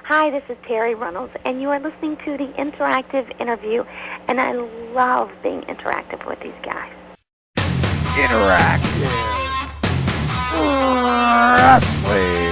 Hi, this is Terri Runnels, and you are listening to the interactive interview, and I love being interactive with these guys. Interactive Wrestling Radio.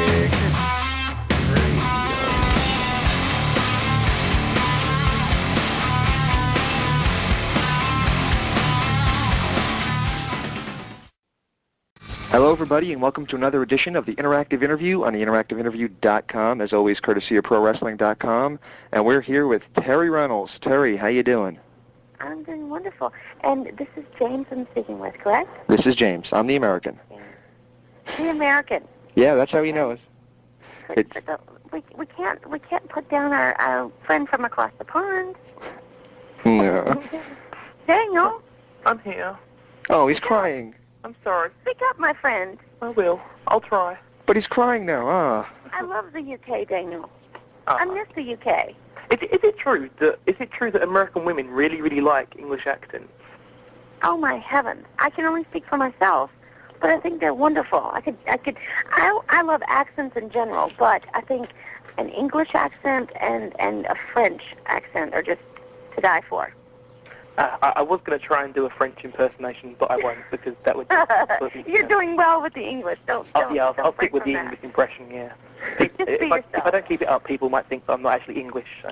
Hello, everybody, and welcome to another edition of the Interactive Interview on the interactiveinterview.com, as always, courtesy of ProWrestling.com. And we're here with Terri Runnels. Terri, how you doing? I'm doing wonderful. And this is James I'm speaking with, correct? This is James. I'm the American. Yeah. The American. Yeah, that's how you know us. We can't put down our friend from across the pond. No. Daniel. I'm here. Oh, he's crying. I'm sorry. Speak up, my friend. I will. I'll try. But he's crying now. I love the UK, Daniel. I miss the UK. Is it true that American women really, really like English accents? Oh my heavens! I can only speak for myself, but I think they're wonderful. I love accents in general, but I think an English accent and a French accent are just to die for. I was going to try and do a French impersonation, but I won't because that would. You're doing well with the English. I'll stick with the English impression. Yeah. If I don't keep it up, people might think that I'm not actually English. So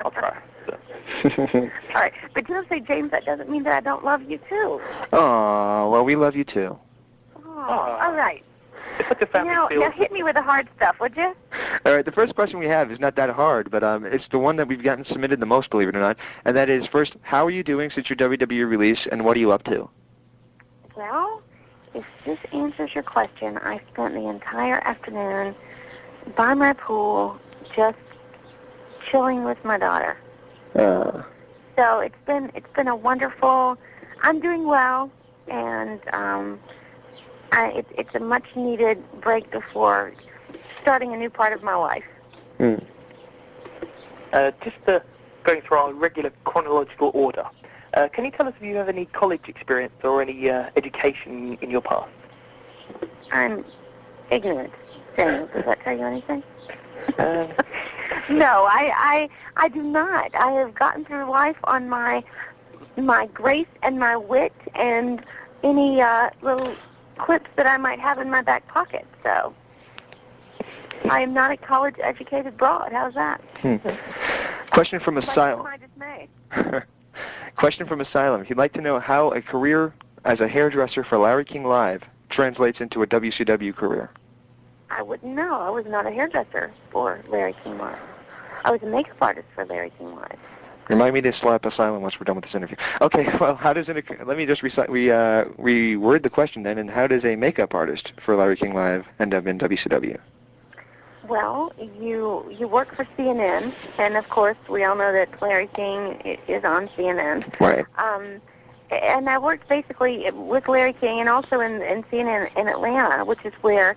I'll try. So. All right, but you don't say, James, that doesn't mean that I don't love you too. Oh, well, we love you too. Oh, all right. It's like a family now hit me with the hard stuff, would you? All right, the first question we have is not that hard, but it's the one that we've gotten submitted the most, believe it or not, and that is, first, how are you doing since your WWE release, and what are you up to? Well, if this answers your question, I spent the entire afternoon by my pool just chilling with my daughter. So it's been a wonderful. I'm doing well, and it's a much-needed break before starting a new part of my life. Just going through our regular chronological order, can you tell us if you have any college experience or any education in your past? I'm ignorant. Daniel, does that tell you anything? No, I do not. I have gotten through life on my grace and my wit and any little quips that I might have in my back pocket. So I am not a college-educated broad. How's that? Question from Asylum. Question from Asylum. He'd like to know how a career as a hairdresser for Larry King Live translates into a WCW career. I wouldn't know. I was not a hairdresser for Larry King Live. I was a makeup artist for Larry King Live. Remind me to slap Asylum once we're done with this interview. Okay, well, how does it? Let me just reword the question then. And how does a makeup artist for Larry King Live end up in WCW? Well, you work for CNN, and of course we all know that Larry King is on CNN. Right. And I worked basically with Larry King and also in CNN in Atlanta, which is where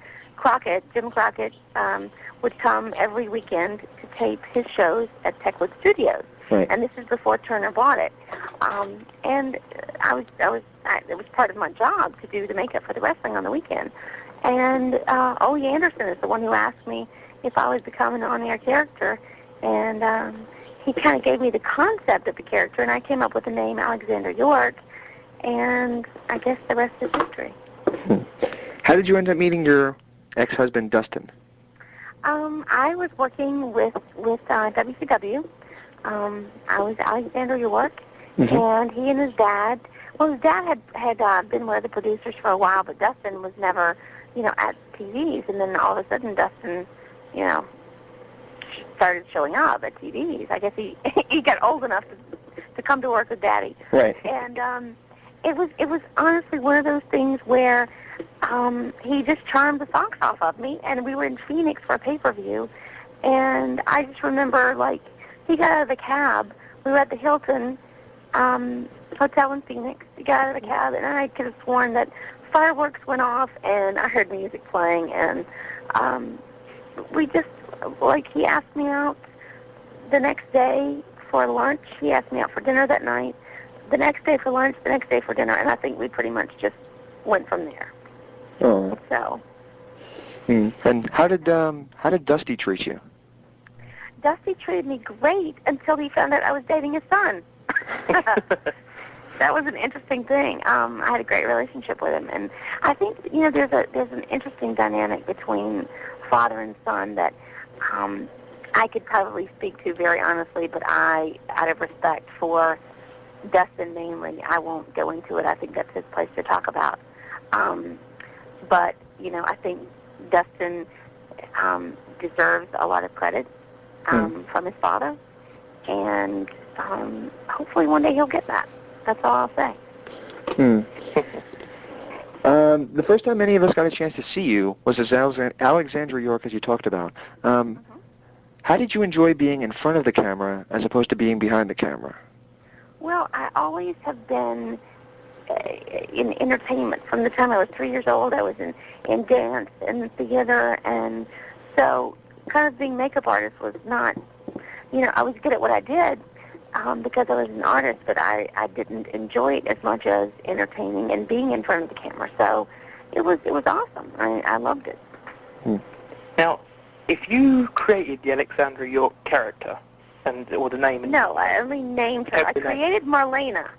Jim Crockett, would come every weekend to tape his shows at Techwood Studios. Right. And this is before Turner bought it. And it was part of my job to do the makeup for the wrestling on the weekend. And Ole Anderson is the one who asked me if I would become an on-air character. And he kind of gave me the concept of the character, and I came up with the name Alexander York. And I guess the rest is history. How did you end up meeting your ex-husband, Dustin? I was working with WCW. I was Alexander York, and he and his dad. Well, his dad had been one of the producers for a while, but Dustin was never, at TVs. And then all of a sudden, Dustin, started showing up at TVs. I guess he got old enough to come to work with Daddy. Right. And it was honestly one of those things where he just charmed the socks off of me, and we were in Phoenix for a pay-per-view, and I just remember, he got out of the cab. We were at the Hilton Hotel in Phoenix. He got out of the cab, and I could have sworn that fireworks went off, and I heard music playing, and we just, he asked me out the next day for lunch. He asked me out for dinner that night. The next day for lunch, the next day for dinner, and I think we pretty much just went from there. Oh. So. And how did Dusty treat you? Dusty treated me great until he found out I was dating his son. That was an interesting thing. I had a great relationship with him, and I think there's an interesting dynamic between father and son that I could probably speak to very honestly, but out of respect for Dustin mainly, I won't go into it. I think that's his place to talk about. But I think Dustin deserves a lot of credit from his father, and hopefully one day he'll get that. That's all I'll say. The first time any of us got a chance to see you was as Alexandra York, as you talked about. How did you enjoy being in front of the camera as opposed to being behind the camera? Well, I always have been in entertainment. From the time I was 3 years old, I was in dance and theater, and so kind of being makeup artist was not, I was good at what I did because I was an artist, but I didn't enjoy it as much as entertaining and being in front of the camera. So it was awesome. I loved it. Now, if you created the Alexandra York character, or the name... No, I only named her. I created Marlena,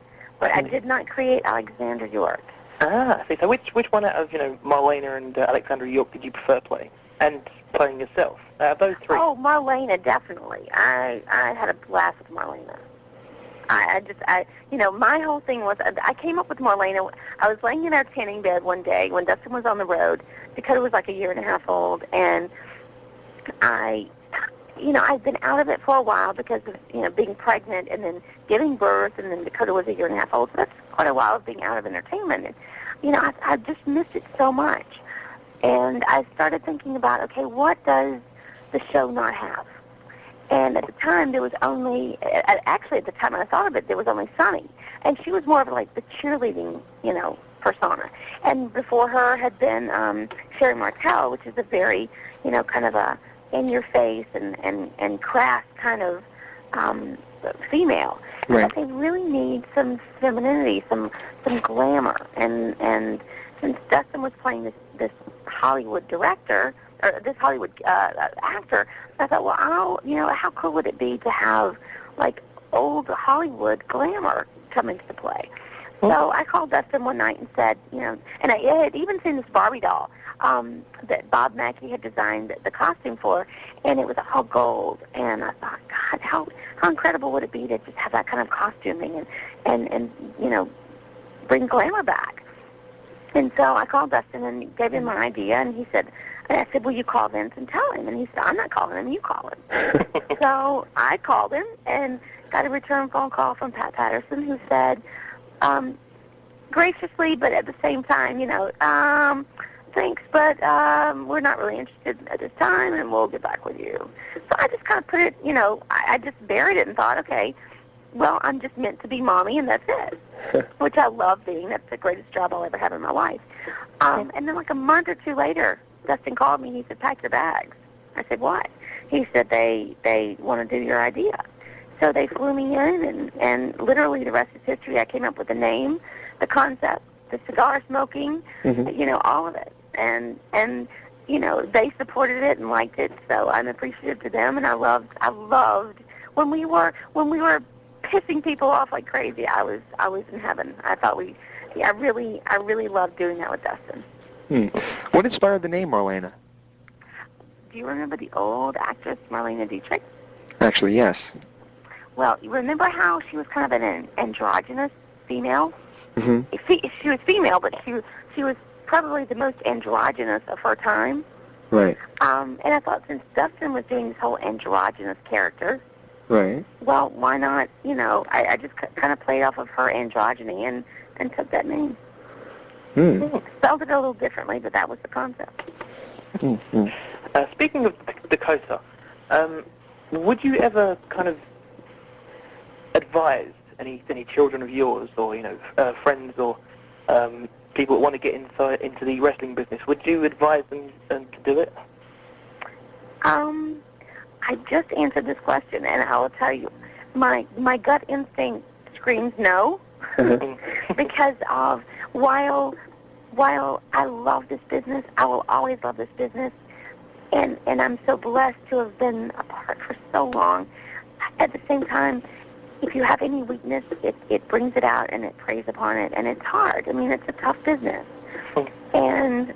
but I did not create Alexandra York. Ah, see, so which one out of, Marlena and Alexandra York did you prefer playing? And playing yourself? Those three. Oh, Marlena, definitely. I had a blast with Marlena. My whole thing was, I came up with Marlena. I was laying in our tanning bed one day when Dustin was on the road. Dakota was like a year and a half old, and I'd been out of it for a while because of, being pregnant and then giving birth, and then Dakota was a year and a half old, so that's quite a while of being out of entertainment. And, I just missed it so much. And I started thinking about, okay, what does the show not have? And at the time, there was only, actually at the time I thought of it, there was only Sunny. And she was more of like the cheerleading, persona. And before her had been Sherry Martel, which is a very, kind of a in-your-face and crass kind of female. Right. But they really need some femininity, some glamour. And since Dustin was playing this Hollywood director, or this Hollywood actor, I thought, well, how cool would it be to have, like, old Hollywood glamour come into play? So I called Dustin one night and said, and I had even seen this Barbie doll that Bob Mackie had designed the costume for, and it was all gold. And I thought, God, how incredible would it be to just have that kind of costuming and bring glamour back? And so I called Dustin and gave him my idea, and I said, will you call Vince and tell him? And he said, I'm not calling him, you call him. So I called him and got a return phone call from Pat Patterson, who said, graciously, but at the same time, thanks, but we're not really interested at this time, and we'll get back with you. So I just kind of put it, I just buried it and thought, okay, well, I'm just meant to be mommy, and that's it, which I love being. That's the greatest job I'll ever have in my life. And then like a month or two later, Dustin called me, and he said, pack your bags. I said, what? He said, they want to do your idea. So they flew me in, and literally the rest is history. I came up with the name, the concept, the cigar smoking, all of it. And they supported it and liked it, so I'm appreciative to them, and I loved when we were pissing people off like crazy. I was in heaven. I thought I really loved doing that with Dustin. What inspired the name Marlena? Do you remember the old actress Marlena Dietrich? Actually, yes. Well, you remember how she was kind of an androgynous female? Mm-hmm. She was female, but she was probably the most androgynous of her time. Right. And I thought since Dustin was doing this whole androgynous character, right. Well, why not, I just kind of played off of her androgyny and took that name. Spelled it a little differently, but that was the concept. Speaking of Dakota, would you ever kind of advise any children of yours, or friends, or people that want to get into the wrestling business? Would you advise them to do it? I just answered this question, and I will tell you, my gut instinct screams no, because of while I love this business, I will always love this business. and I'm so blessed to have been apart for so long. At the same time, if you have any weakness, it brings it out and it preys upon it, and it's hard. I mean, it's a tough business. And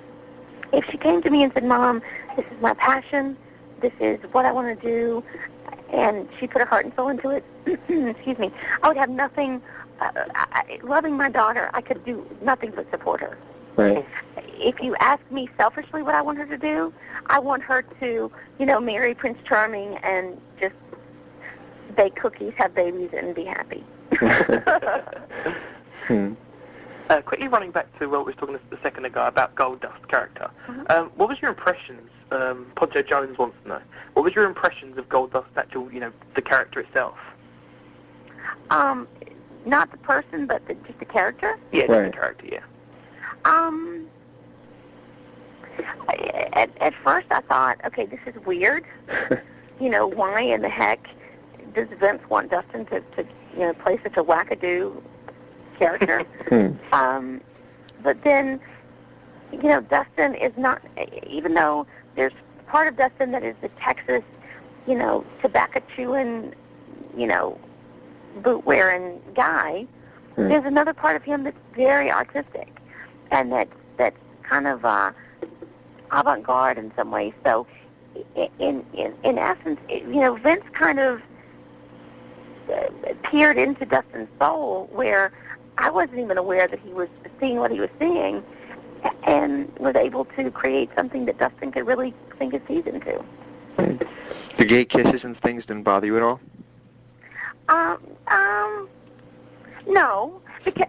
if she came to me and said, Mom, this is my passion, this is what I want to do, and she put her heart and soul into it, excuse me, I would have nothing, loving my daughter, I could do nothing but support her. Right. If you ask me selfishly what I want her to do, I want her to, marry Prince Charming and just bake cookies, have babies, and be happy. Quickly running back to what we were talking a second ago about Goldust character. What was your impressions? Podjo Jones wants to know. What was your impressions of Goldust, actual, the character itself? Not the person, but just the character? Yeah, just the character, yeah. At first I thought, okay, this is weird. Why in the heck does Vince want Dustin to play such a wackadoo character? But then, Dustin is not, even though there's part of Dustin that is the Texas, tobacco-chewing, boot-wearing guy, there's another part of him that's very artistic, and that's kind of avant-garde in some ways. So, in essence, Vince kind of peered into Dustin's soul where I wasn't even aware that he was seeing what he was seeing, and was able to create something that Dustin could really sink his teeth into. The gay kisses and things didn't bother you at all? No, because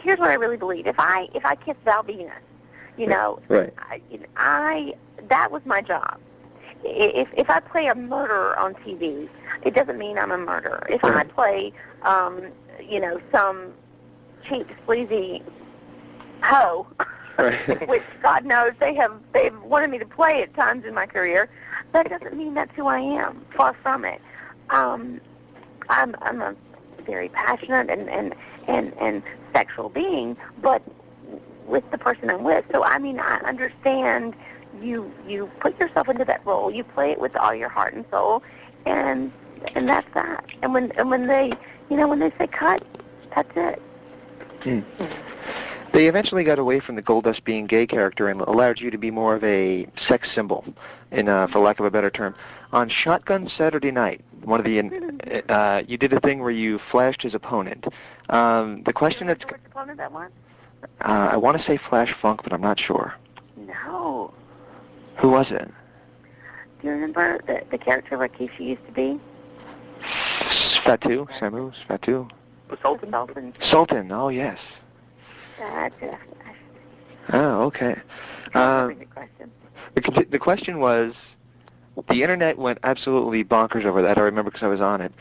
here's what I really believe. If I kiss Val Venus, right. That was my job. If I play a murderer on TV, it doesn't mean I'm a murderer. If I play, some cheap, sleazy hoe, right. which God knows they've wanted me to play at times in my career, that doesn't mean that's who I am. Far from it. I'm a very passionate and sexual being, but with the person I'm with. So I understand. You put yourself into that role. You play it with all your heart and soul, and that's that. And when they say cut, that's it. They eventually got away from the Goldust being gay character and allowed you to be more of a sex symbol, for lack of a better term. On Shotgun Saturday Night, one of the you did a thing where you flashed his opponent. The question that's which opponent that was? I want to say Flash Funk, but I'm not sure. No. Who was it? Do you remember the character Rikishi used to be? Fatu? Samu? Fatu? Sultan. Sultan, oh yes. That's it. Oh, okay. Good question. The question was, the internet went absolutely bonkers over that. I remember because I was on it.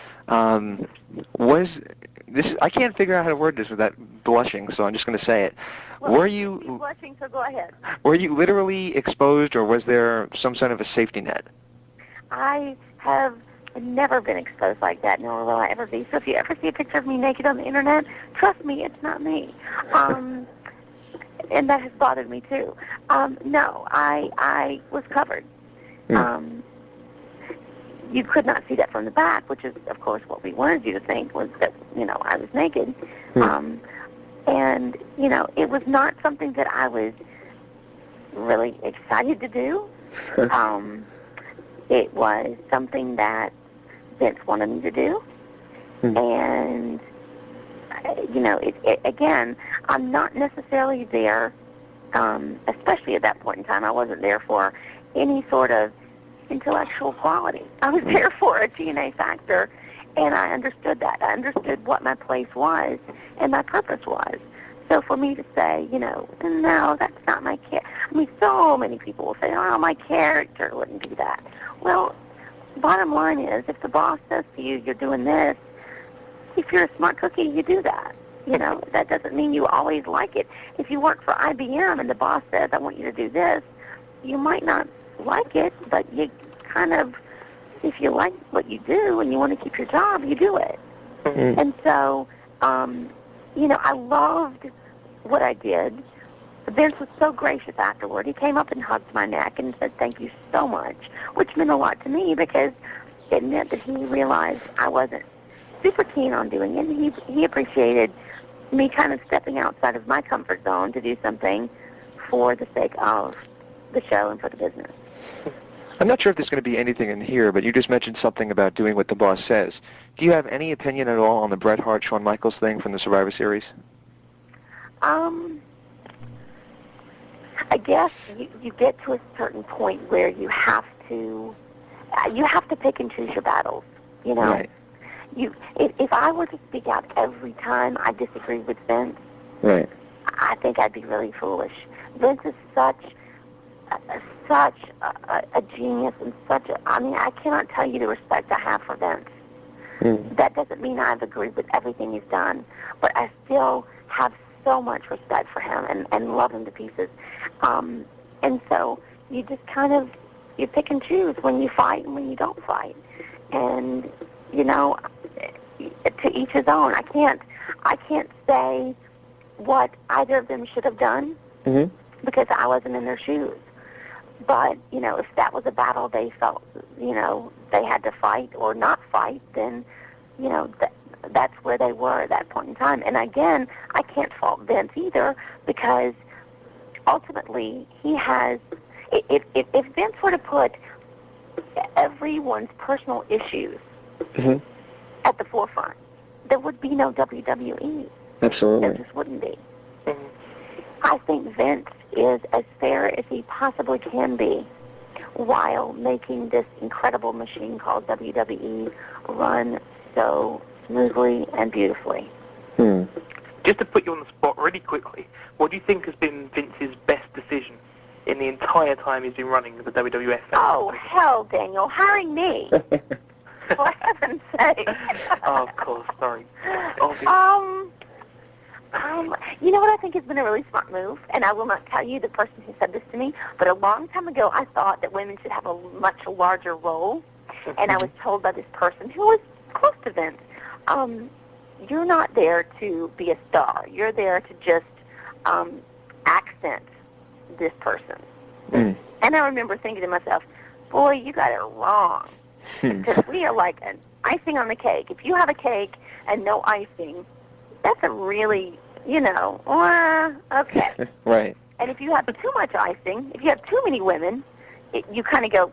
I can't figure out how to word this without blushing, so I'm just going to say it. Well, were you blushing? So go ahead. Were you literally exposed, or was there some sort of a safety net? I have never been exposed like that, nor will I ever be. So if you ever see a picture of me naked on the internet, trust me, it's not me. And that has bothered me too. No, I was covered. You could not see that from the back, which is, of course, what we wanted you to think was that, I was naked. And, it was not something that I was really excited to do. It was something that Vince wanted me to do. And, again, I'm not necessarily there, especially at that point in time. I wasn't there for any sort of intellectual quality. I was there for a TNA factor, and I understood that. I understood what my place was and my purpose was. So for me to say, no, that's not my character. So many people will say, oh, my character wouldn't do that. Well, bottom line is, if the boss says to you, you're doing this, if you're a smart cookie, you do that. That doesn't mean you always like it. If you work for IBM and the boss says, I want you to do this, you might not like it, but you kind of, if you like what you do and you want to keep your job, you do it. And so, I loved what I did, Vince was so gracious afterward. He came up and hugged my neck and said, "Thank you so much," which meant a lot to me because it meant that he realized I wasn't super keen on doing it. And he appreciated me kind of stepping outside of my comfort zone to do something for the sake of the show and for the business. I'm not sure if there's going to be anything in here, but you just mentioned something about doing what the boss says. Do you have any opinion at all on the Bret Hart, Shawn Michaels thing from the Survivor Series? I guess you get to a certain point where you have to pick and choose your battles, you know? Right. If I were to speak out every time I disagree with Vince, Right. I think I'd be really foolish. Vince is such a genius and I cannot tell you the respect I have for Vince. Mm. That doesn't mean I've agreed with everything he's done, but I still have so much respect for him and love him to pieces. And so you just kind of, you pick and choose when you fight and when you don't fight. And, you know, to each his own. I can't say what either of them should have done because I wasn't in their shoes. But, you know, if that was a battle they felt, you know, they had to fight or not fight, then, you know, that's where they were at that point in time. And again, I can't fault Vince either because ultimately he has, if Vince were to put everyone's personal issues at the forefront, there would be no WWE. Absolutely. There just wouldn't be. I think Vince is as fair as he possibly can be while making this incredible machine called WWE run so smoothly and beautifully. Just to put you on the spot really quickly, what do you think has been Vince's best decision in the entire time he's been running the WWF? Oh, hell, Daniel, hiring me. For heaven's sake. Oh, of course, sorry. You know what I think has been a really smart move, and I will not tell you the person who said this to me, but a long time ago I thought that women should have a much larger role, and I was told by this person who was close to Vince, you're not there to be a star. You're there to just accent this person. And I remember thinking to myself, boy, you got it wrong, because we are like an icing on the cake. If you have a cake and no icing, that's a really, you know, okay. Right. And if you have too much icing, if you have too many women, you kind of go,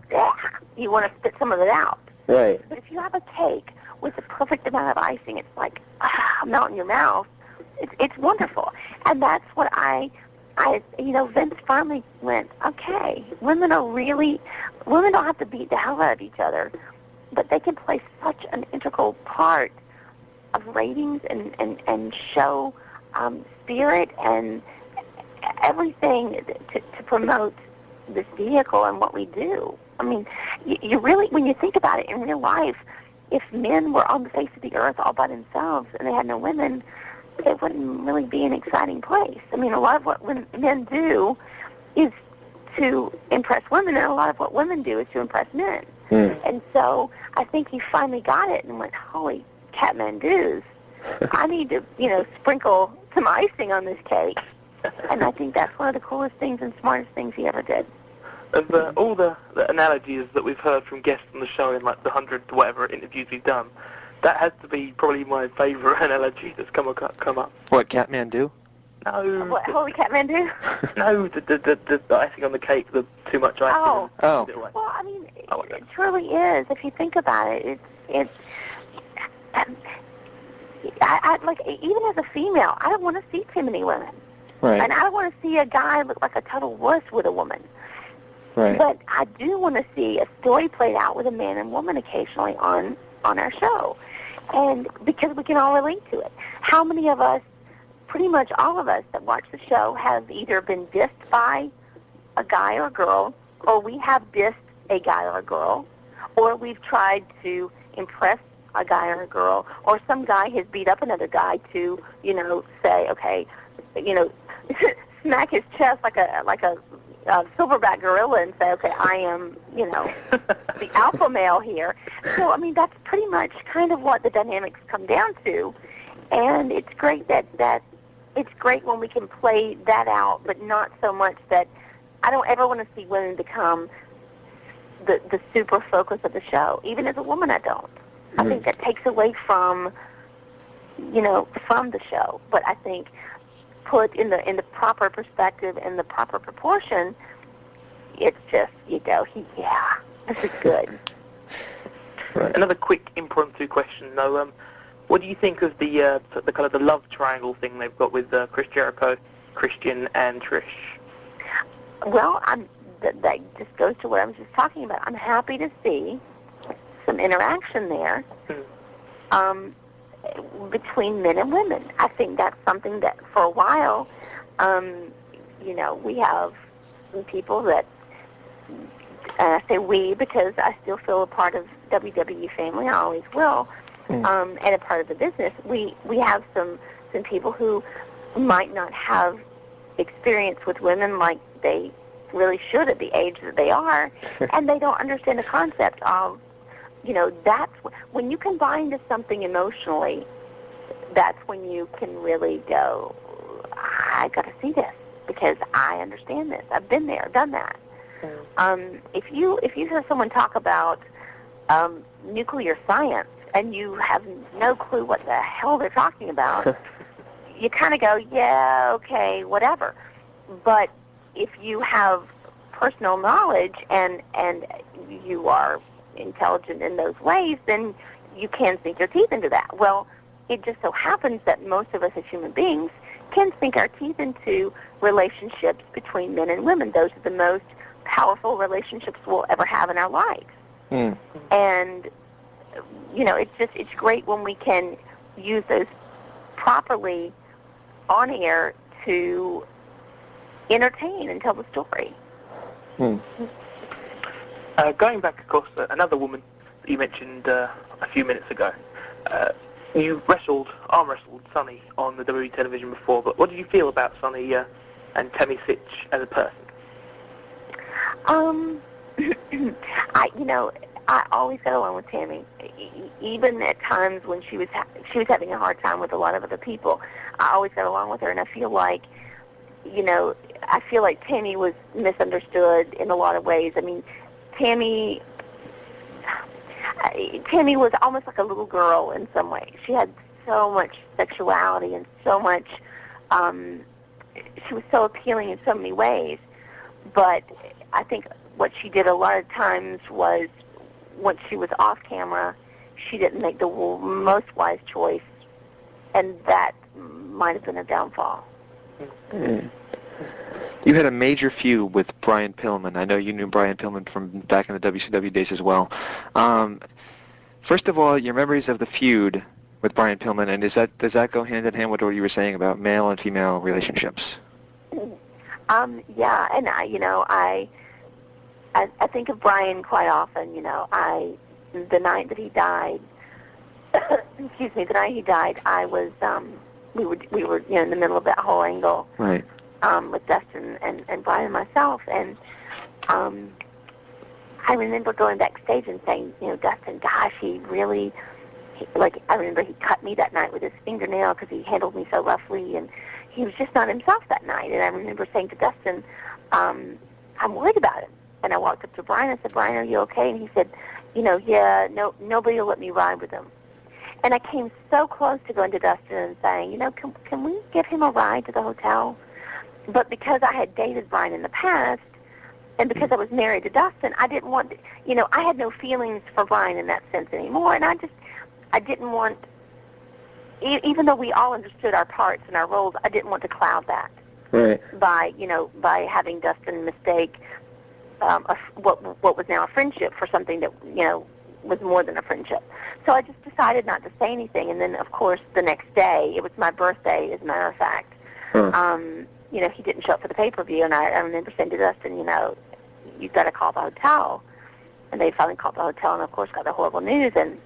you want to spit some of it out. Right. But if you have a cake with the perfect amount of icing, it's like, melt in your mouth. It's wonderful. And that's what you know, Vince finally went, okay, women don't have to beat the hell out of each other, but they can play such an integral part of ratings and show spirit and everything to promote this vehicle and what we do. I mean, you really, when you think about it in real life, if men were on the face of the earth all by themselves and they had no women, it wouldn't really be an exciting place. I mean, a lot of what men do is to impress women, and a lot of what women do is to impress men. And so I think he finally got it and went, holy Catmandoos, I need to, you know, sprinkle some icing on this cake. And I think that's one of the coolest things and smartest things he ever did. Of all the analogies that we've heard from guests on the show in like the 100 whatever interviews we've done, that has to be probably my favourite analogy that's come up. What, Catmandu? No. What, holy Catmandu? No, the icing on the cake, the too much icing. Oh. Well, I mean, it truly is. If you think about it, it's I like, even as a female, I don't want to see too many women. Right. And I don't want to see a guy look like a total wuss with a woman. Right. But I do want to see a story played out with a man and woman occasionally on our show. And because we can all relate to it. How many of us, pretty much all of us that watch the show, have either been dissed by a guy or a girl, or we have dissed a guy or a girl, or we've tried to impress a guy or a girl, or some guy has beat up another guy to, you know, say, okay, you know, smack his chest like a silverback gorilla and say, okay, I am, you know, the alpha male here. So, I mean, that's pretty much kind of what the dynamics come down to. And it's great that it's great when we can play that out, but not so much that I don't ever want to see women become the super focus of the show. Even as a woman, I don't. I think that takes away from, from the show. But I think put in the proper perspective and the proper proportion, it's just, yeah, this is good. Right. Another quick impromptu question, though. What do you think of the kind of the love triangle thing they've got with Chris Jericho, Christian, and Trish? Well, that just goes to what I was just talking about. I'm happy to see some interaction there between men and women. I think that's something that for a while, we have some people that, and I say we because I still feel a part of WWE family. I always will. And a part of the business. We have some people who might not have experience with women like they really should at the age that they are, and they don't understand the concept of, that's when you combine to something emotionally, that's when you can really go, I got to see this because I understand this. I've been there, done that. If you hear someone talk about nuclear science, and you have no clue what the hell they're talking about, you kind of go, yeah, okay, whatever. But if you have personal knowledge and you are intelligent in those ways, then you can sink your teeth into that. Well, it just so happens that most of us as human beings can sink our teeth into relationships between men and women. Those are the most powerful relationships we'll ever have in our lives. And it's great when we can use those properly on air to entertain and tell the story. Going back, of course, another woman that you mentioned a few minutes ago. You arm wrestled Sunny on the WWE television before, but what did you feel about Sunny and Tammy Sitch as a person? I always got along with Tammy, even at times when she was having a hard time with a lot of other people. I always got along with her, and I feel like Tammy was misunderstood in a lot of ways. I mean, Tammy was almost like a little girl in some ways. She had so much sexuality and so much. She was so appealing in so many ways, but I think what she did a lot of times was, once she was off camera, she didn't make the most wise choice, and that might have been a downfall. You had a major feud with Brian Pillman. I know you knew Brian Pillman from back in the WCW days as well. First of all, your memories of the feud with Brian Pillman, and does that go hand in hand with what you were saying about male and female relationships? Yeah, and I think of Brian quite often. The night that he died, the night he died, I was, we were in the middle of that whole angle, right, with Dustin and Brian and myself, and I remember going backstage and saying, Dustin, gosh, I remember he cut me that night with his fingernail because he handled me so roughly, and he was just not himself that night. And I remember saying to Dustin, I'm worried about him. And I walked up to Brian and said, Brian, are you okay? And he said, yeah, nobody will let me ride with him. And I came so close to going to Dustin and saying, can we give him a ride to the hotel? But because I had dated Brian in the past, and because I was married to Dustin, I didn't want, I had no feelings for Brian in that sense anymore. And I didn't want, even though we all understood our parts and our roles, I didn't want to cloud that. Right. By having Dustin mistake what was now a friendship for something that, was more than a friendship. So I just decided not to say anything. And then, of course, the next day, it was my birthday, as a matter of fact. He didn't show up for the pay-per-view, and I remember saying to Dustin, you've got to call the hotel. And they finally called the hotel and, of course, got the horrible news. And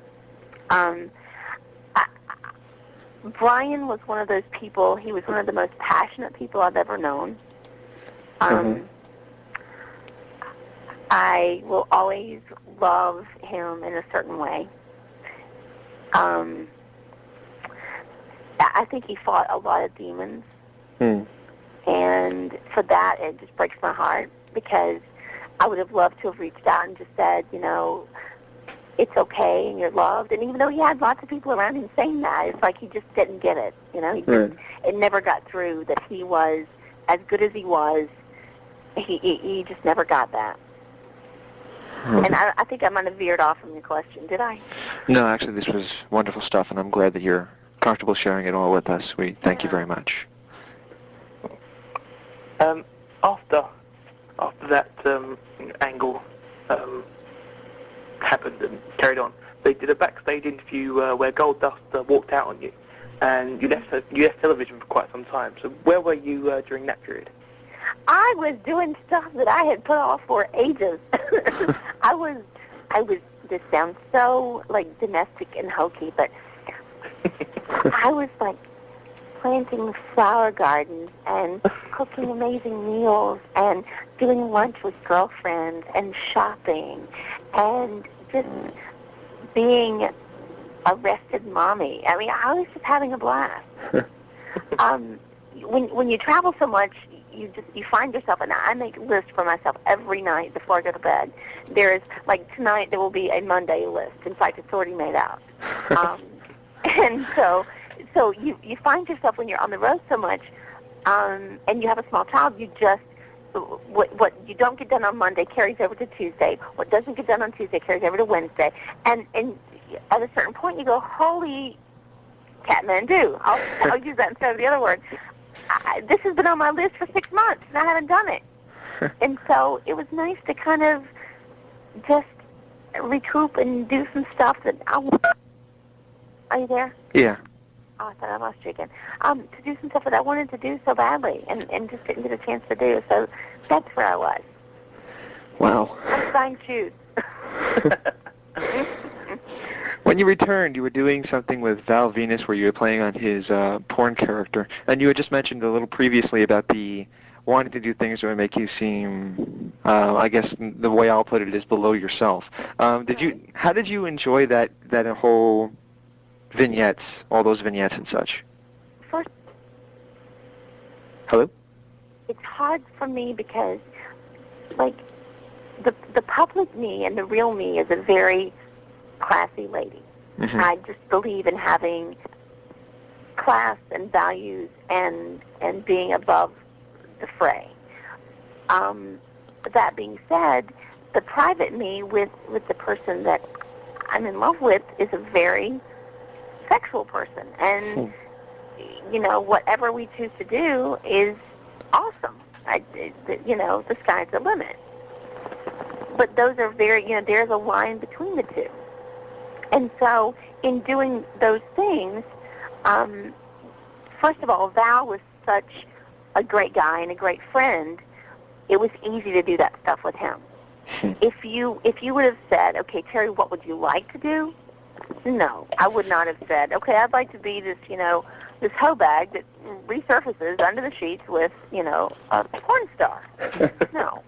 Brian was one of those people. He was one of the most passionate people I've ever known. I will always love him in a certain way. I think he fought a lot of demons And for that, it just breaks my heart, because I would have loved to have reached out and just said, you know, it's okay and you're loved. And even though he had lots of people around him saying that, it's like he just didn't get it. You know, it never got through that he was as good as he was. He just never got that. And I think I might have veered off from your question. Did I? No, actually, this was wonderful stuff, and I'm glad that you're comfortable sharing it all with us. We thank you very much. After that angle happened and carried on, they did a backstage interview where Goldust walked out on you, and you left television for quite some time. So where were you during that period? I was doing stuff that I had put off for ages. I was. This sounds so like domestic and hokey, but I was like planting flower gardens and cooking amazing meals and doing lunch with girlfriends and shopping and just being a rested mommy. I mean, I was just having a blast. When you travel so much, you find yourself, and I make lists for myself every night before I go to bed. There is, like tonight, there will be a Monday list. In fact, it's already made out. And so you find yourself when you're on the road so much, and you have a small child, you just, what you don't get done on Monday carries over to Tuesday. What doesn't get done on Tuesday carries over to Wednesday. And at a certain point, you go, holy Catmandu. I'll use that instead of the other word. This has been on my list for 6 months, and I haven't done it. And so it was nice to kind of just recoup and do some stuff that I want. Are you there? Yeah. Oh, I thought I lost you again. To do some stuff that I wanted to do so badly and just didn't get a chance to do. So that's where I was. Wow. I was buying shoes. When you returned, you were doing something with Val Venus where you were playing on his porn character. And you had just mentioned a little previously about the wanting to do things that would make you seem, I guess the way I'll put it is below yourself. How did you enjoy that whole vignettes, all those vignettes and such? First, hello? It's hard for me because, like, the public me and the real me is a very classy lady. Mm-hmm. I just believe in having class and values and being above the fray. That being said, the private me with the person that I'm in love with is a very sexual person, and you know, whatever we choose to do is awesome. The sky's the limit. But those are very, there's a line between the two. And so in doing those things, first of all, Val was such a great guy and a great friend. It was easy to do that stuff with him. If you would have said, okay, Terri, what would you like to do? No, I would not have said, okay, I'd like to be this, this hoe bag that resurfaces under the sheets with, a porn star. No.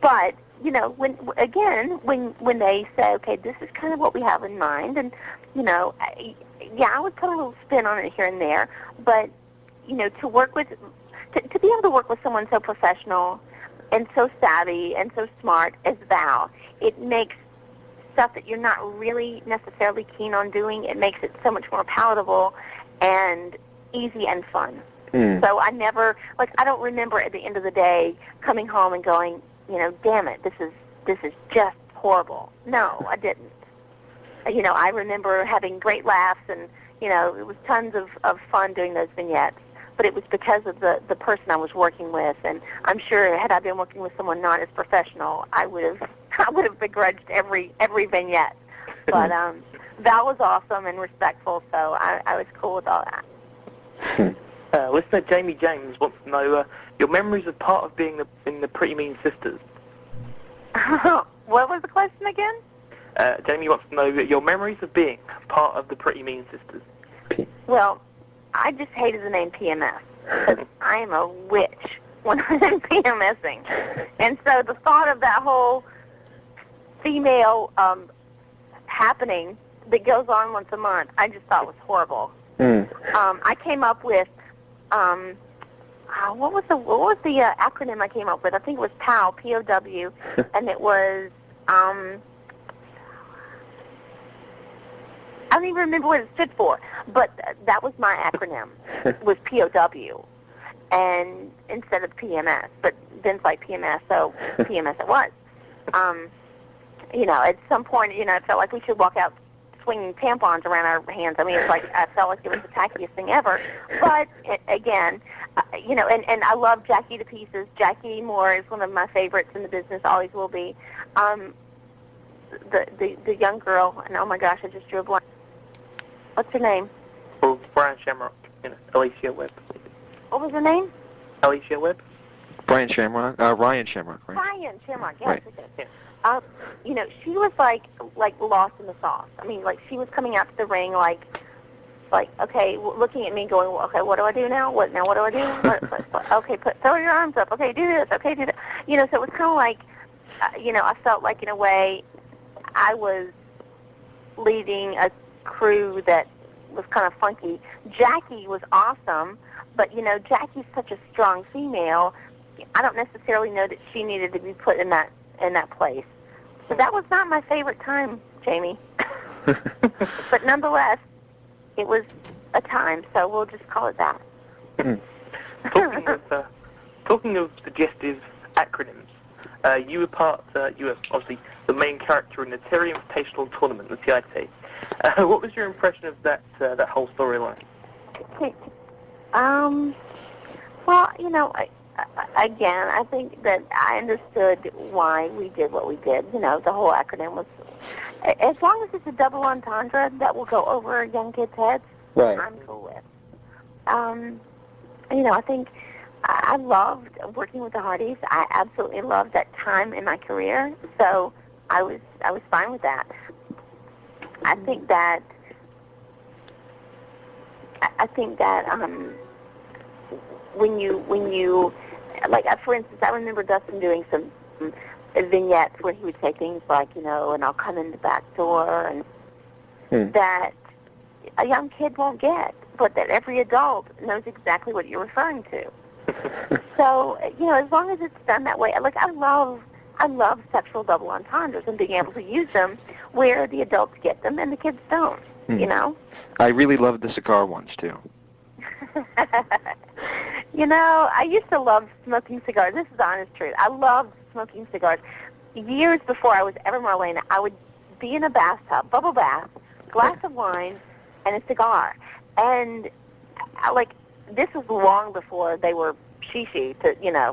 But when they say, okay, this is kind of what we have in mind, and, I would put a little spin on it here and there, but, to be able to work with someone so professional and so savvy and so smart as Val, it makes stuff that you're not really necessarily keen on doing, it makes it so much more palatable and easy and fun. So I don't remember at the end of the day coming home and going, damn it, this is just horrible. No, I didn't. I remember having great laughs, and, it was tons of fun doing those vignettes, but it was because of the person I was working with, and I'm sure had I been working with someone not as professional, I would have begrudged every vignette. But Val was awesome and respectful, so I was cool with all that. Listener Jamie James wants to know your memories of part of being in the Pretty Mean Sisters. What was the question again? Jamie wants to know your memories of being part of the Pretty Mean Sisters. Well, I just hated the name PMS because I am a witch when I'm PMSing. And so the thought of that whole female happening that goes on once a month, I just thought was horrible. I came up with what was the acronym I came up with? I think it was POW, P-O-W, and it was, I don't even remember what it stood for, but that was my acronym, was POW, and instead of PMS, but Vince liked PMS, so PMS it was. At some point, it felt like we should walk out swinging tampons around our hands. I mean, it's like, I felt like it was the tackiest thing ever. But, again, and I love Jackie to pieces. Jackie Moore is one of my favorites in the business, always will be. The young girl, and oh my gosh, I just drew a blank. What's her name? Well, Brian Shamrock, Alicia Webb. What was her name? Alicia Webb? Ryan Shamrock, right? Ryan Shamrock, yes. Yeah. She was like lost in the sauce. I mean, like she was coming out to the ring like okay, looking at me going, well, okay, what do I do now? What do I do? Okay, throw your arms up. Okay, do this. Okay, do that. So it was kind of like, I felt like in a way I was leading a crew that was kind of funky. Jackie was awesome, but Jackie's such a strong female. I don't necessarily know that she needed to be put in that place. So that was not my favorite time, Jamie. But nonetheless, it was a time, so we'll just call it that. Talking of suggestive acronyms, you were obviously the main character in the Terri Invitational Tournament, the TIT. What was your impression of that whole storyline? Well, again, I think that I understood why we did what we did. The whole acronym was, as long as it's a double entendre that will go over young kids' heads, right. I'm cool with. I think I loved working with the Hardys. I absolutely loved that time in my career, so I was fine with that. I think that when you like, for instance, I remember Dustin doing some vignettes where he would say things like, and I'll come in the back door, and that a young kid won't get, but that every adult knows exactly what you're referring to. So, as long as it's done that way, like, I love sexual double entendres and being able to use them where the adults get them and the kids don't, I really loved the cigar ones, too. I used to love smoking cigars. This is the honest truth. I loved smoking cigars. Years before I was ever Marlena, I would be in a bathtub, bubble bath, glass of wine, and a cigar. And, this was long before they were shishi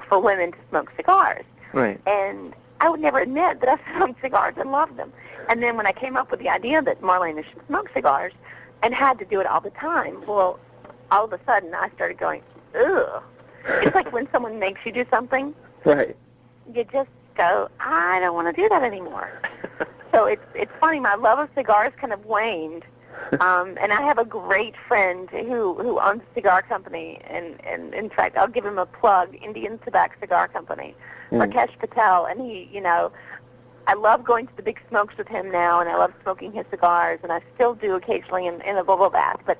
for women to smoke cigars. Right. And I would never admit that I smoked cigars and loved them. And then when I came up with the idea that Marlena should smoke cigars and had to do it all the time, well, all of a sudden I started going, ugh. It's like when someone makes you do something. Right. You just go, I don't want to do that anymore. So it's funny, my love of cigars kind of waned. And I have a great friend who owns a cigar company, and in fact, I'll give him a plug, Indian Tobacco Cigar Company, Rakesh Patel, and he, I love going to the big smokes with him now, and I love smoking his cigars, and I still do occasionally in a bubble bath, but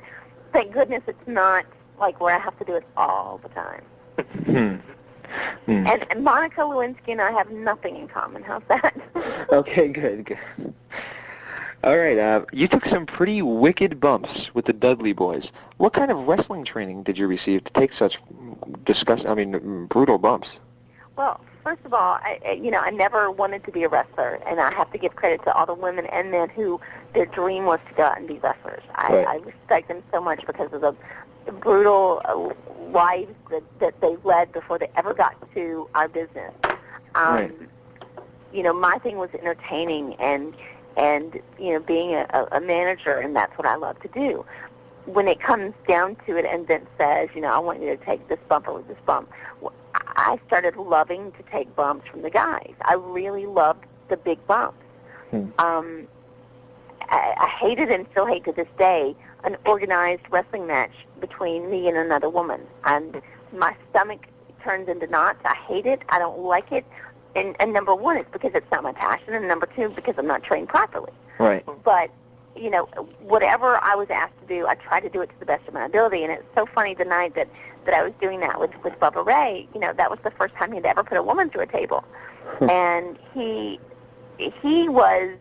thank goodness it's not like where I have to do it all the time. And Monica Lewinsky and I have nothing in common. How's that? Okay, good. All right, you took some pretty wicked bumps with the Dudley Boyz. What kind of wrestling training did you receive to take such brutal bumps? Well, first of all, I never wanted to be a wrestler, and I have to give credit to all the women and men who their dream was to go out and be wrestlers. I respect them so much because of the brutal lives that they led before they ever got to our business. My thing was entertaining and being a manager, and that's what I love to do. When it comes down to it and Vince says, I want you to take this bump or this bump, I started loving to take bumps from the guys. I really loved the big bumps. I hated and still hate to this day an organized wrestling match between me and another woman. And my stomach turns into knots. I hate it. I don't like it. And number one, it's because it's not my passion, and number two, because I'm not trained properly. Right. But you know, whatever I was asked to do, I tried to do it to the best of my ability. And it's so funny the night that I was doing that with Bubba Ray, you know, that was the first time he'd ever put a woman through a table. And he was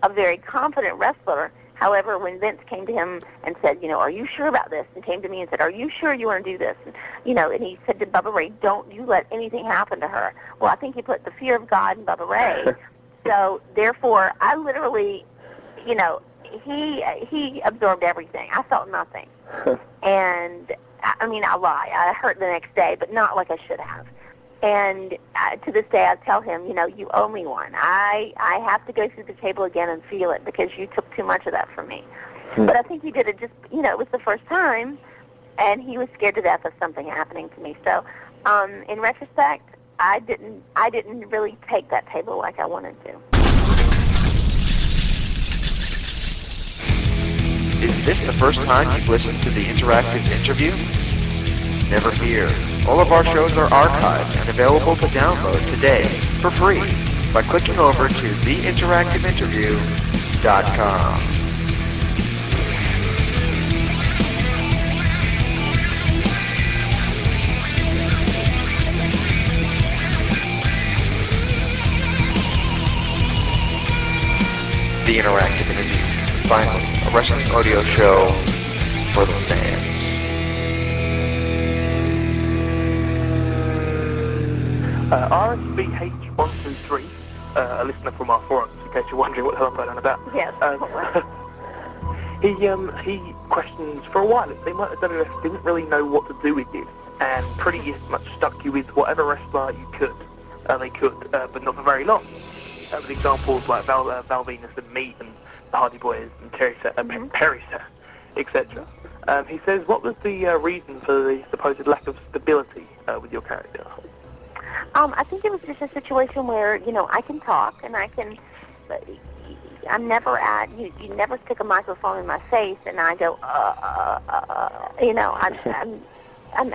a very confident wrestler. However, when Vince came to him and said, you know, are you sure about this? And came to me and said, are you sure you want to do this? And, you know, and he said to Bubba Ray, don't you let anything happen to her. Well, I think he put the fear of God in Bubba Ray. So, therefore, I literally, you know, he absorbed everything. I felt nothing. And, I mean, I'll lie. I hurt the next day, but not like I should have. And to this day, I tell him, you know, you owe me one. I have to go through the table again and feel it because you took too much of that from me. But I think he did it just, you know, it was the first time, and he was scared to death of something happening to me. So, in retrospect, I didn't really take that table like I wanted to. Is this the first time you've listened to the interactive interview? Never fear. All of our shows are archived and available to download today for free by clicking over to theinteractiveinterview.com. The Interactive Interview. Finally, a wrestling audio show for the fans. RSBH123, a listener from our forums, in case you're wondering what the hell I'm going on about. Yes. He questions, for a while, it seemed like the WWF didn't really know what to do with you, and pretty much stuck you with whatever wrestler you could. They could, but not for very long. With examples like Val Venus and Meat and the Hardy Boys and Perry, etc. He says, what was the reason for the supposed lack of stability with your character? I think it was just a situation where, you know, I can talk and I can, I'm never you never stick a microphone in my face and I go, you know, I'm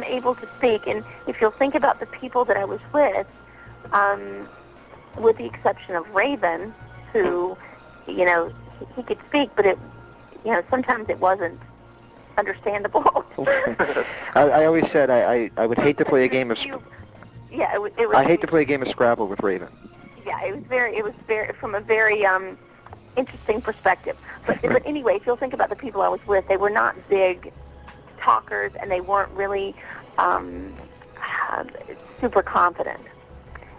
able to speak. And if you'll think about the people that I was with the exception of Raven, who, you know, he could speak, but it, you know, sometimes it wasn't understandable. I always said I would hate to play a game of... Yeah, it was. I hate to play a game of Scrabble with Raven. Yeah, it was very from a very interesting perspective. But anyway, if you'll think about the people I was with, they were not big talkers, and they weren't really super confident.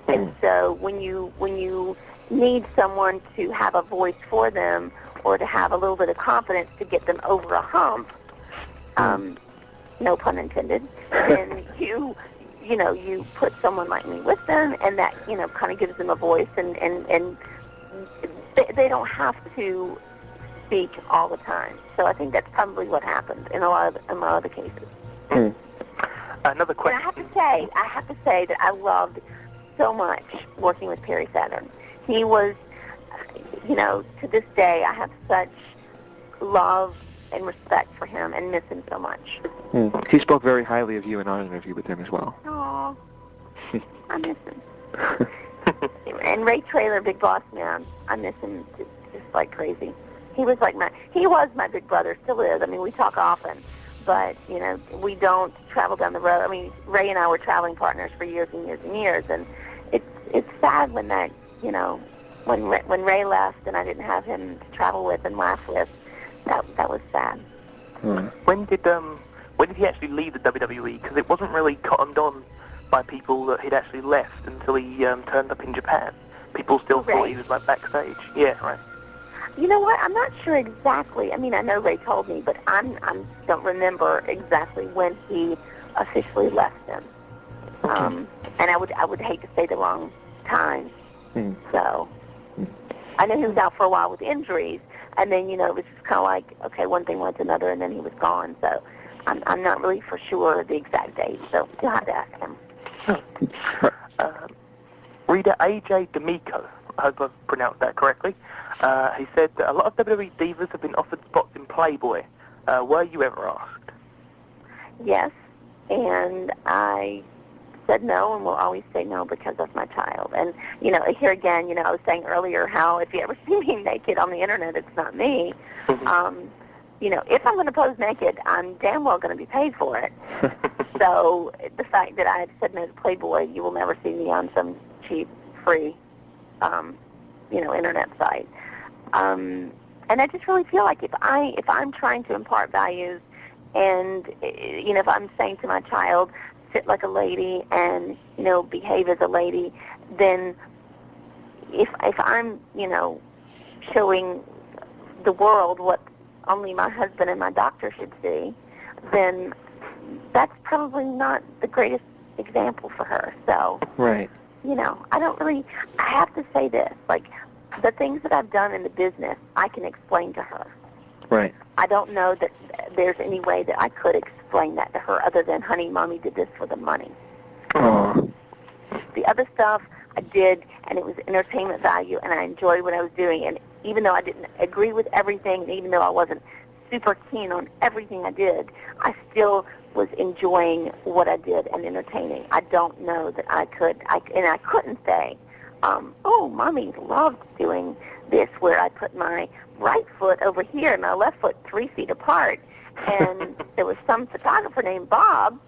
And so when you need someone to have a voice for them or to have a little bit of confidence to get them over a hump, no pun intended, then you put someone like me with them, and that, you know, kind of gives them a voice, and they don't have to speak all the time. So I think that's probably what happened in a lot of the cases. Another question. And I have to say that I loved so much working with Perry Saturn. He was, you know, to this day, I have such love and respect for him and miss him so much. He spoke very highly of you in our interview with him as well. Oh, I miss him. And Ray Traylor, Big Boss Man, I miss him just like crazy. He was my big brother, still is. I mean, we talk often, but, you know, we don't travel down the road. I mean, Ray and I were traveling partners for years and years and years, and it's sad when that, you know, when Ray left and I didn't have him to travel with and laugh with. That was sad. When did he actually leave the WWE? Because it wasn't really cottoned on by people that he'd actually left until he turned up in Japan. People still thought he was like backstage. Yeah, right. You know what? I'm not sure exactly. I mean, I know Ray told me, but I don't remember exactly when he officially left them. And I would hate to say the wrong time. So I know he was out for a while with injuries, and then, you know, it was just kind of like, okay, one thing led to another, and then he was gone. So I'm not really for sure the exact date. So you'll have to ask him. Reader AJ D'Amico, I hope I've pronounced that correctly. He said that a lot of WWE divas have been offered spots in Playboy. Were you ever asked? Yes, and I said no and will always say no because of my child. And, here again, I was saying earlier how if you ever see me naked on the Internet, it's not me. If I'm going to pose naked, I'm damn well going to be paid for it. So the fact that I've said no to Playboy, you will never see me on some cheap, free, Internet site. And I just really feel like if I'm trying to impart values and, if I'm saying to my child, sit like a lady and, behave as a lady, then if I'm, showing the world what only my husband and my doctor should see, then that's probably not the greatest example for her. So, right. I have to say this, like, the things that I've done in the business, I can explain to her. Right. I don't know that there's any way that I could explain that to her other than, honey, Mommy did this for the money. Aww. The other stuff I did, and it was entertainment value, and I enjoyed what I was doing. And even though I didn't agree with everything, and even though I wasn't super keen on everything I did, I still was enjoying what I did and entertaining. I don't know that I could, and I couldn't say, oh, Mommy loved doing this where I put my right foot over here and my left foot 3 feet apart. And there was some photographer named Bob,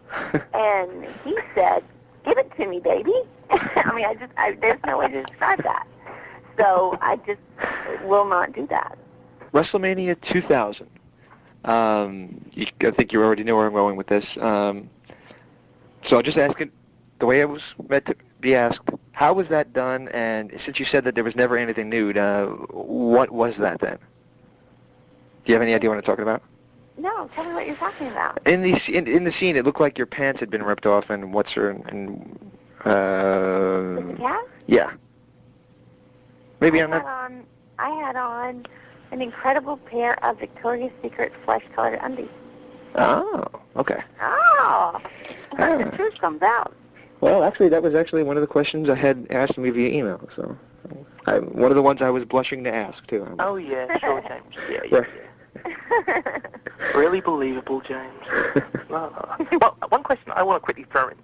and he said, give it to me, baby. There's no way to describe that. So I just will not do that. WrestleMania 2000. I think you already know where I'm going with this. So I'll just ask it the way it was meant to be asked. How was that done? And since you said that there was never anything nude, what was that then? Do you have any idea what I'm talking about? No, tell me what you're talking about. In the scene, it looked like your pants had been ripped off, and With the cat? Yeah. Maybe I had on an incredible pair of Victoria's Secret flesh-colored undies. Oh, okay. Oh, the truth comes out. Well, actually, that was one of the questions I had asked me via email. So, one of the ones I was blushing to ask too. Oh yeah, sure, James. Yeah. Really believable, James. Well, one question I want to quickly throw in.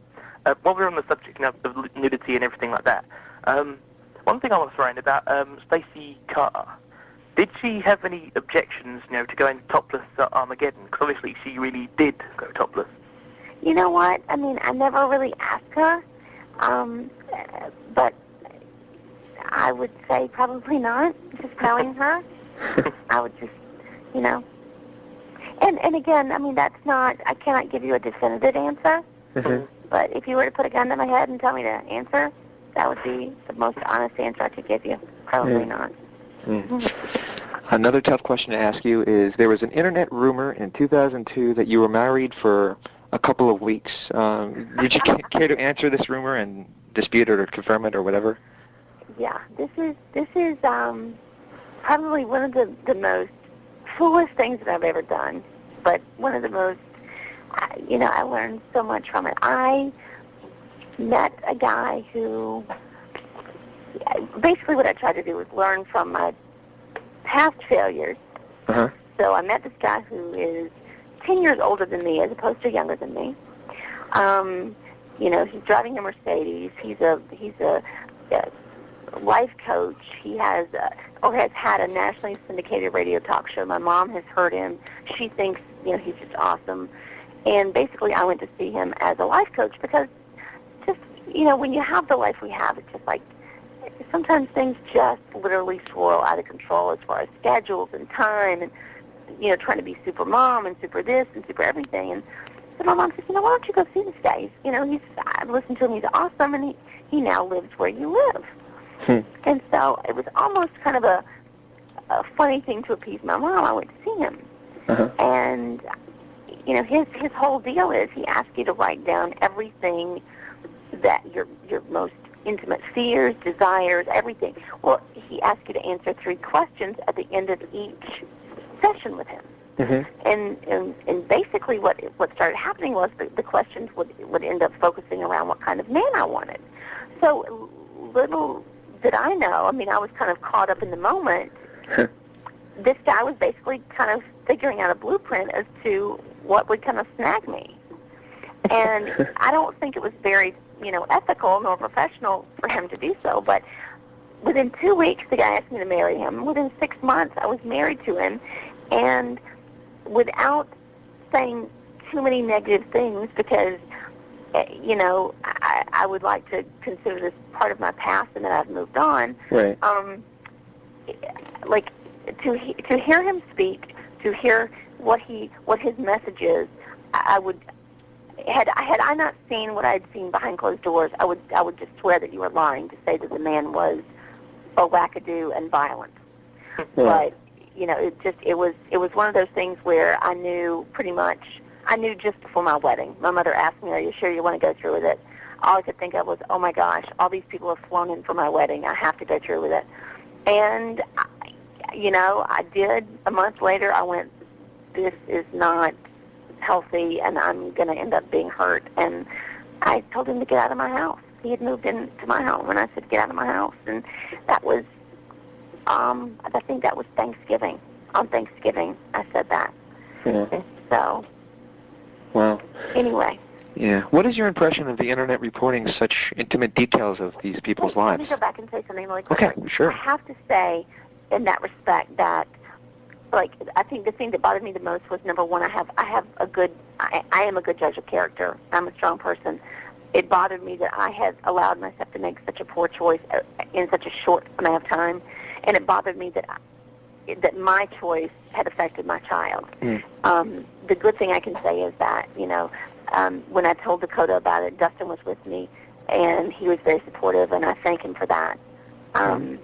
While we're on the subject of nudity and everything like that, one thing I want to throw in about Stacey Carter. Did she have any objections, to going topless at Armageddon? Because obviously she really did go topless. You know what? I never really asked her, but I would say probably not, just knowing her. I would just, And again, that's not, I cannot give you a definitive answer, but if you were to put a gun to my head and tell me to answer, that would be the most honest answer I could give you. Probably not. Another tough question to ask you is, there was an internet rumor in 2002 that you were married for a couple of weeks. Did you care to answer this rumor and dispute it or confirm it or whatever? Yeah, this is probably one of the most foolish things that I've ever done, but one of the most, I learned so much from it. I met a guy who, basically what I tried to do was learn from my past failures. Uh-huh. So I met this guy who is 10 years older than me as opposed to younger than me. He's driving a Mercedes. He's a life coach. He has had a nationally syndicated radio talk show. My mom has heard him. She thinks, he's just awesome. And basically I went to see him as a life coach because just, when you have the life we have, it's just like sometimes things just literally swirl out of control as far as schedules and time and, trying to be super mom and super this and super everything. And so my mom said, why don't you go see this guy? I've listened to him. He's awesome, and he now lives where you live. And so it was almost kind of a funny thing to appease my mom. I went to see him. Uh-huh. And, his whole deal is he asks you to write down everything that your most intimate fears, desires, everything. Well, he asks you to answer 3 questions at the end of each session with him. Mm-hmm. And basically what started happening was the questions would end up focusing around what kind of man I wanted. So little did I know, I was kind of caught up in the moment. This guy was basically kind of figuring out a blueprint as to what would kind of snag me. And I don't think it was very, ethical nor professional for him to do so. But within 2 weeks, the guy asked me to marry him. Within 6 months, I was married to him. And without saying too many negative things, because, I would like to consider this part of my past and that I've moved on. Right. Like, to hear him speak, to hear what his message is, had I not seen what I had seen behind closed doors, I would just swear that you were lying to say that the man was a wackadoo and violent. Yeah. But it was one of those things where I knew just before my wedding. My mother asked me, "Are you sure you want to go through with it?" All I could think of was, "Oh my gosh, all these people have flown in for my wedding. I have to go through with it." And I did. A month later, I went, "This is not healthy, and I'm going to end up being hurt." And I told him to get out of my house. He had moved into my home, and I said, "Get out of my house." And that was, I think that was Thanksgiving. On Thanksgiving, I said that. Yeah. So. Well. Anyway. Yeah. What is your impression of the internet reporting such intimate details of these people's lives? Let me go back and say something really quickly. Okay, sure. I have to say, in that respect, that I think the thing that bothered me the most was, number one, I am a good judge of character. I'm a strong person. It bothered me that I had allowed myself to make such a poor choice in such a short amount of time, and it bothered me that my choice had affected my child. The good thing I can say is that, when I told Dakota about it, Dustin was with me, and he was very supportive, and I thank him for that. And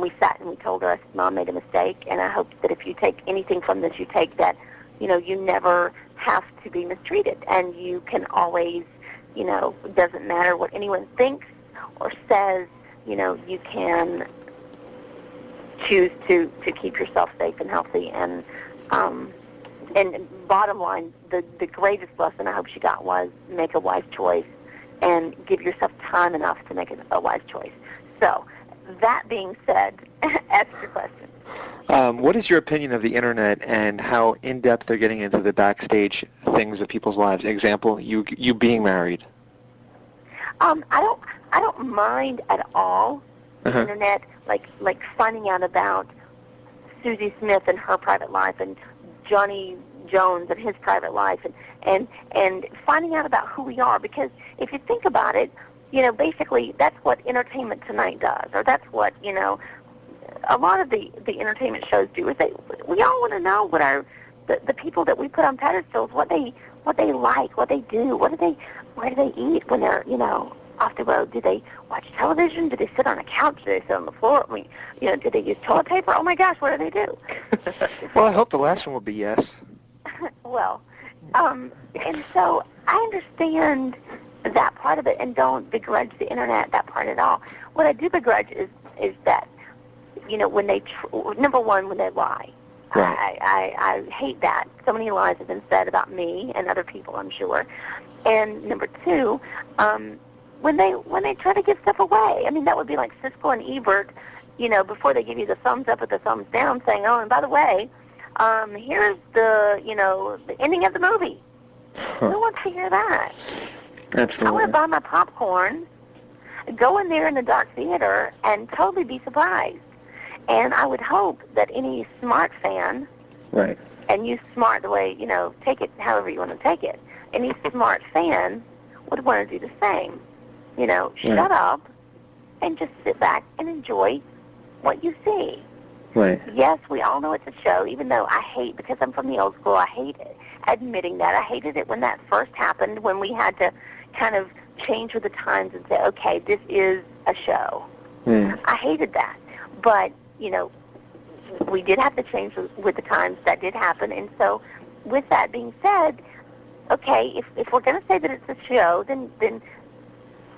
we sat and we told her, "Mom made a mistake, and I hope that if you take anything from this, you take that, you never have to be mistreated, and you can always, it doesn't matter what anyone thinks or says, you can choose to keep yourself safe and healthy." And bottom line, the greatest lesson I hope she got was make a wise choice and give yourself time enough to make a wise choice. So, that being said, ask your question. What is your opinion of the internet and how in-depth they're getting into the backstage things of people's lives? Example, you being married. I don't mind at all the internet, like finding out about Susie Smith and her private life, and Johnny Jones and his private life, and finding out about who we are. Because if you think about it, basically that's what Entertainment Tonight does, or that's what a lot of the entertainment shows do. Is we all want to know what the people that we put on pedestals, what they like, what they do, where do they eat when they're off the road? Do they watch television? Do they sit on a couch? Do they sit on the floor? Do they use toilet paper? Oh my gosh, what do they do? Well, I hope the last one will be yes. Well, and so I understand that part of it, and don't begrudge the internet that part at all. What I do begrudge is that when they number one, when they lie. Right. I hate that. So many lies have been said about me and other people, I'm sure. And number two, when they try to give stuff away. I mean, that would be like Siskel and Ebert, before they give you the thumbs up or the thumbs down, saying, "Oh, and by the way, here's the ending of the movie." Who wants to hear that? Absolutely. I want to buy my popcorn, go in there in the dark theater, and totally be surprised. And I would hope that any smart fan, right, and use smart the way, take it however you want to take it, any smart fan would want to do the same. Shut up and just sit back and enjoy what you see. Right. Yes, we all know it's a show, even though I hate, because I'm from the old school, I hate admitting that. I hated it when that first happened, when we had to kind of change with the times and say, okay, this is a show. I hated that. But, we did have to change with the times. That did happen. And so with that being said, okay, if we're going to say that it's a show, then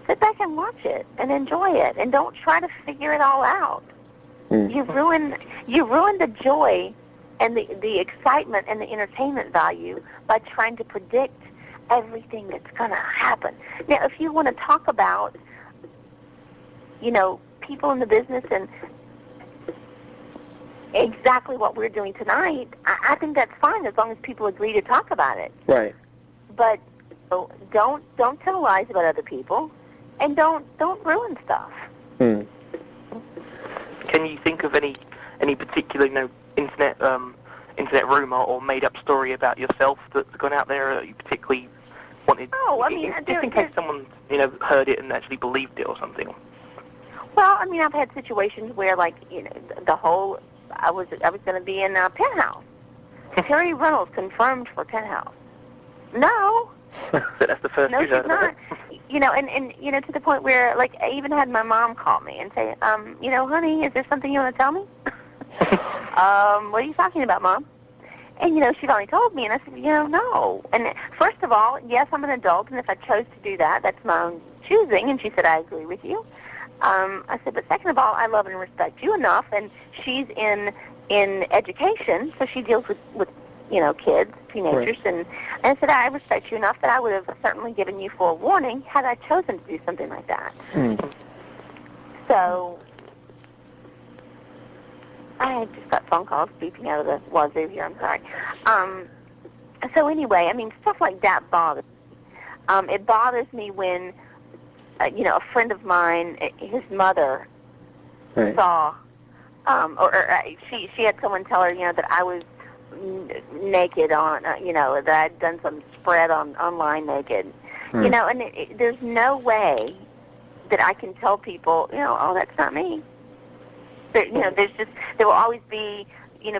sit back and watch it and enjoy it, and don't try to figure it all out. You ruin the joy and the excitement and the entertainment value by trying to predict everything that's going to happen. Now, if you want to talk about, people in the business and exactly what we're doing tonight, I think that's fine as long as people agree to talk about it. Right. But So don't tell lies about other people, and don't ruin stuff. Hmm. Can you think of any particular, internet rumor or made up story about yourself that's gone out there that you particularly wanted? Oh, I mean, just in case someone heard it and actually believed it or something. Well, I mean, I've had situations where, like, I was going to be in Penthouse. Terri Runnels confirmed for Penthouse. No. So that's the first No, you've she's heard of not. it. And to the point where, like, I even had my mom call me and say, honey, is there something you want to tell me? What are you talking about, Mom? And, she'd only told me, and I said, no. And first of all, yes, I'm an adult, and if I chose to do that, that's my own choosing. And she said, I agree with you. I said, but second of all, I love and respect you enough, and she's in education, so she deals with kids, teenagers, Right. and I said, I respect you enough that I would have certainly given you forewarning had I chosen to do something like that. Hmm. So I just got phone calls beeping out of the wazoo here. I'm sorry. So anyway, I mean, stuff like that bothers me. It bothers me when, a friend of mine, his mother, Right. saw, she had someone tell her, that I was naked on, that I'd done some spread online naked, Hmm. and there's no way that I can tell people, oh, that's not me. There will always be,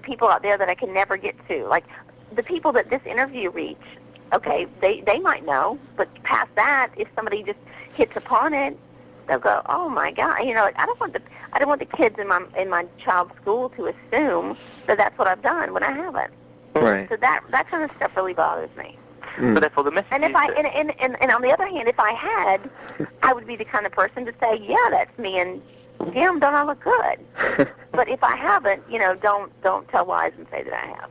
people out there that I can never get to. Like, the people that this interview reach, okay, they might know, but past that, if somebody just hits upon it, they'll go, oh my God, like, I don't want the kids in my child's school to assume that that's what I've done when I haven't. Right. So that kind of stuff really bothers me. Hmm. So therefore, the message And if is I that and on the other hand, if I had, I would be the kind of person to say, yeah, that's me, and damn, don't I look good? But if I haven't, don't tell lies and say that I have.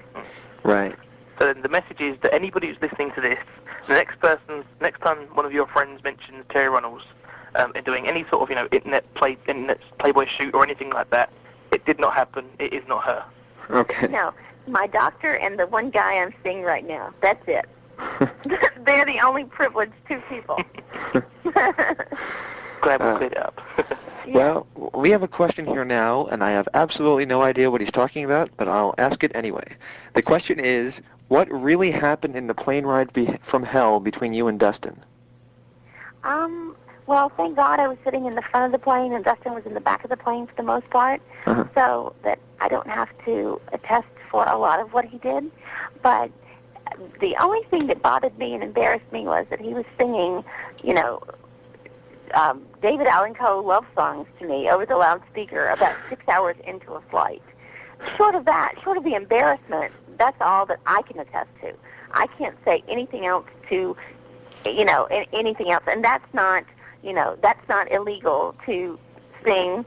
Right. So then the message is that anybody who's listening to this, the next time one of your friends mentions Terri Runnels and doing any sort of, internet Playboy shoot or anything like that, it did not happen. It is not her. Okay. No, my doctor and the one guy I'm seeing right now, that's it. They're the only privileged two people. Glad we cleared it up. Well, we have a question here now, and I have absolutely no idea what he's talking about, but I'll ask it anyway. The question is, what really happened in the plane ride from hell between you and Dustin? Well, thank God I was sitting in the front of the plane and Dustin was in the back of the plane for the most part, so that I don't have to attest for a lot of what he did. But the only thing that bothered me and embarrassed me was that he was singing, David Allan Coe love songs to me over the loudspeaker about 6 hours into a flight. Short of the embarrassment, that's all that I can attest to. I can't say anything else to, anything else, and that's not illegal to sing,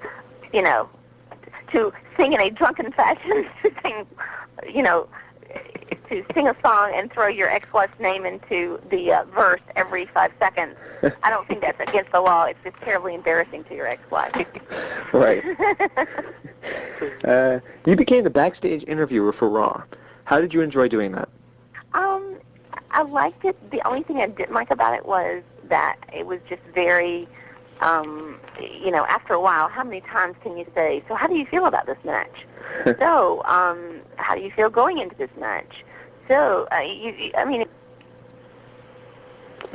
to sing in a drunken fashion, to sing a song and throw your ex-wife's name into the verse every 5 seconds. I don't think that's against the law. It's just terribly embarrassing to your ex-wife. Right. You became the backstage interviewer for Raw. How did you enjoy doing that? I liked it. The only thing I didn't like about it was that it was just very, after a while, how many times can you say, so how do you feel about this match? So, how do you feel going into this match? So,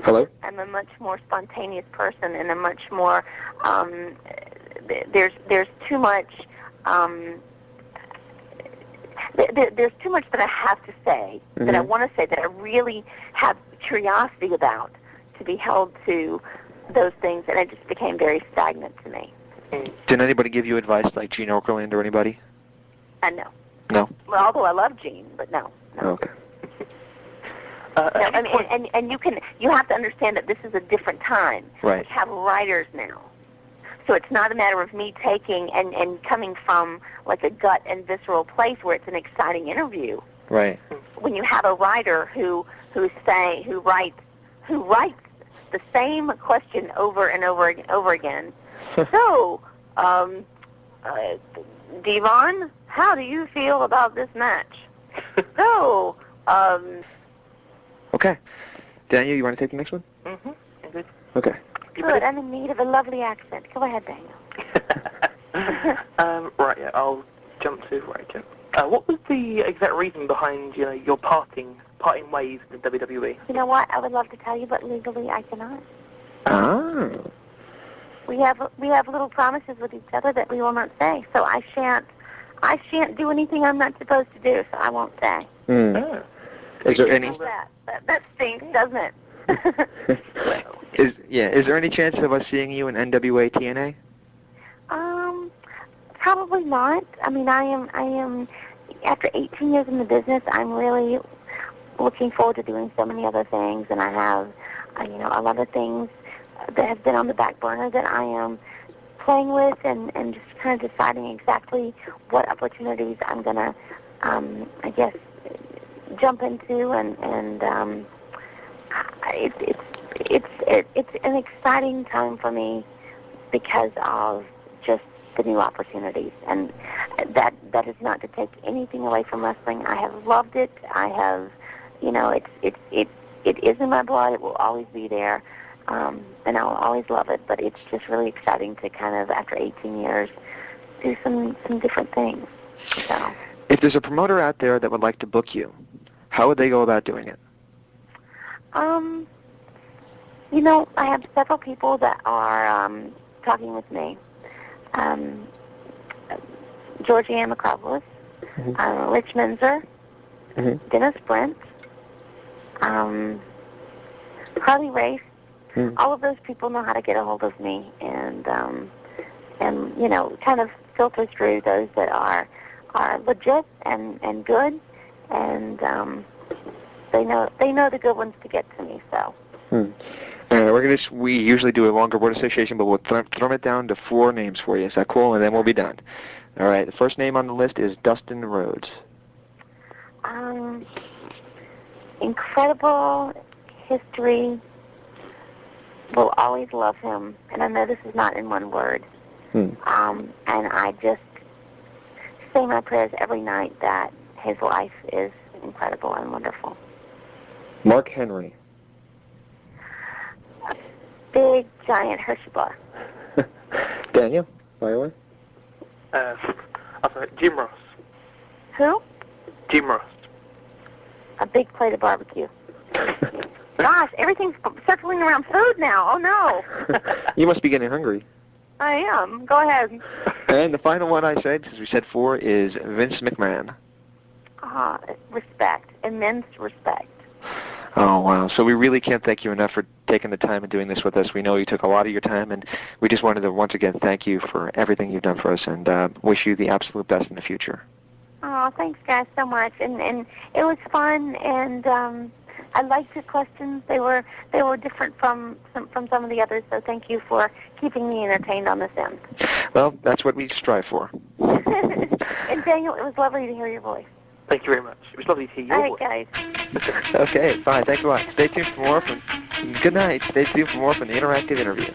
Hello? I'm a much more spontaneous person and a much more, there's too much, there's too much that I have to say, that I want to say, that I really have curiosity about, to be held to those things, and it just became very stagnant to me. Did anybody give you advice, like Gene Okerlund or anybody? No. No? Well, although I love Gene, but no. Okay. No, I mean, and you have to understand that this is a different time. Right. We have writers now. So it's not a matter of me taking and coming from like a gut and visceral place where it's an exciting interview. Right. When you have a writer who writes the same question over and over again. So, Devon, how do you feel about this match? So, Okay. Daniel, you want to take the next one? Mm-hmm. Good. Okay. Good. I'm in need of a lovely accent. Go ahead, Daniel. Right, yeah, I'll jump to what was the exact reason behind, your parting ways in the WWE? You know what? I would love to tell you, but legally I cannot. Ah. We have little promises with each other that we will not say. So I shan't do anything I'm not supposed to do. So I won't say. Mm. Is there any? That stinks, doesn't it? Is there any chance of us seeing you in NWA TNA? Probably not. I mean, I am. After 18 years in the business, I'm really looking forward to doing so many other things, and I have, a lot of things that have been on the back burner that I am playing with, and just kind of deciding exactly what opportunities I'm gonna, I guess, jump into, and it's an exciting time for me because of just the new opportunities, and that is not to take anything away from wrestling. I have loved it. I have, it is in my blood. It will always be there, and I will always love it. But it's just really exciting to kind of, after 18 years, do some different things. So, if there's a promoter out there that would like to book you, how would they go about doing it? I have several people that are talking with me. Georgie Ann McCobblis, Rich Menzer, Dennis Brent, Harley Race. All of those people know how to get a hold of me, and kind of filter through those that are legit and good, and they know the good ones to get to me. So. We usually do a longer word association, but we'll throw it down to 4 names for you. Is that cool? And then we'll be done. All right. The first name on the list is Dustin Rhodes. Incredible history. Will always love him, and I know this is not in one word. And I just say my prayers every night that his life is incredible and wonderful. Mark Henry. Big, giant Hershey bar. Daniel, fire away. Jim Ross. Who? Jim Ross. A big plate of barbecue. Gosh, everything's circling around food now. Oh, no. You must be getting hungry. I am. Go ahead. And the final one I said, since we said 4, is Vince McMahon. Respect. Immense respect. Oh, wow. So we really can't thank you enough for taking the time and doing this with us. We know you took a lot of your time, and we just wanted to once again thank you for everything you've done for us, and wish you the absolute best in the future. Oh, thanks, guys, so much. And it was fun, and I liked your questions. They were different from some of the others, so thank you for keeping me entertained on this end. Well, that's what we strive for. And Daniel, it was lovely to hear your voice. Thank you very much. It was lovely to hear your voice. All right, guys. Okay, fine. Thanks a lot. Stay tuned for more from... Good night. Stay tuned for more from the Interactive Interview.